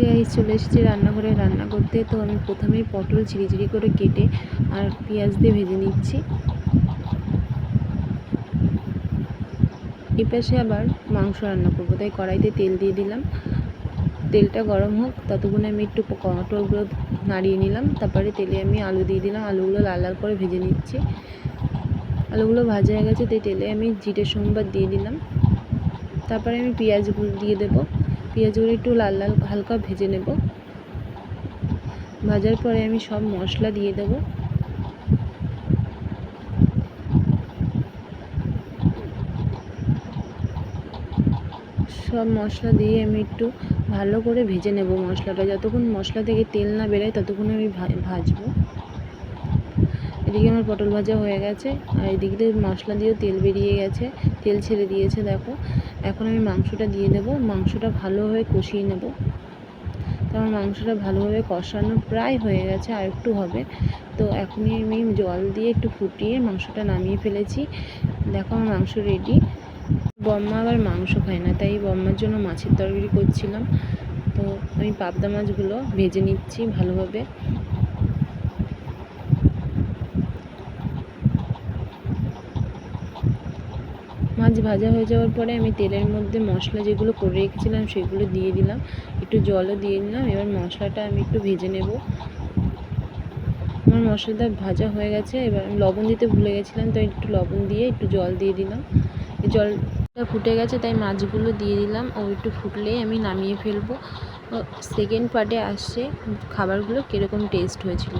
Guys, চলে এসেছি রান্নাঘরে রান্না করতে। তো আমি প্রথমেই পটল ঝিরিঝিরি করে কেটে আর পেঁয়াজ দিয়ে ভেজে নিচ্ছি। এই পাশে আবার মাংস রান্না করবো, তাই কড়াইতে তেল দিয়ে দিলাম। তেলটা গরম হোক, ততক্ষণে আমি একটু পটলগুলো নাড়িয়ে নিলাম। তারপরে তেলে আমি আলু দিয়ে দিলাম, আলুগুলো লাল লাল করে ভেজে নিচ্ছি। আলুগুলো ভাজা হয়ে গেছে, তাই তেলে আমি জিরে সম্বার দিয়ে দিলাম। তারপরে আমি পেঁয়াজগুলো দিয়ে দেবো। পেঁয়াজগুলো একটু লাল লাল হালকা ভেজে নেব। ভাজার পরে আমি সব মশলা দিয়ে দেব। সব মশলা দিয়ে আমি একটু ভালো করে ভেজে নেব মশলাটা। যতক্ষণ মশলা থেকে তেল না বেরোয় ততক্ষণ আমি ভাজবো। এদিকে আমার পটল ভাজা হয়ে গেছে, আর এদিকে মশলা দিয়েও তেল বেরিয়ে গেছে, তেল ছেড়ে দিয়েছে দেখো। এখন আমি মাংসটা দিয়ে দেবো। মাংসটা ভালোভাবে কষিয়ে নেব। তো আমার মাংসটা ভালোভাবে কষানো প্রায় হয়ে গেছে, আর একটু হবে। তো এখনই আমি জল দিয়ে একটু ফুটিয়ে মাংসটা নামিয়ে ফেলেছি। দেখো আমার মাংস রেডি। বম্মা আবার মাংস খায় না, তাই বম্মার জন্য মাছের তরকারি করছিলাম। তো আমি পাবদা মাছগুলো ভেজে নিচ্ছি ভালোভাবে। মাছ ভাজা হয়ে যাওয়ার পরে আমি তেলের মধ্যে মশলা যেগুলো করে রেখেছিলাম সেগুলো দিয়ে দিলাম, একটু জলও দিয়ে দিলাম। এবার মশলাটা আমি একটু ভেজে নেব। আমার মশলাটা ভাজা হয়ে গেছে। এবার আমি লবণ দিতে ভুলে গেছিলাম, তো একটু লবণ দিয়ে একটু জল দিয়ে দিলাম। জলটা ফুটে গেছে, তাই মাছগুলো দিয়ে দিলাম। ও একটু ফুটলেই আমি নামিয়ে ফেলবো। সেকেন্ড পার্টে আসছে খাবারগুলো কীরকম টেস্ট হয়েছিল।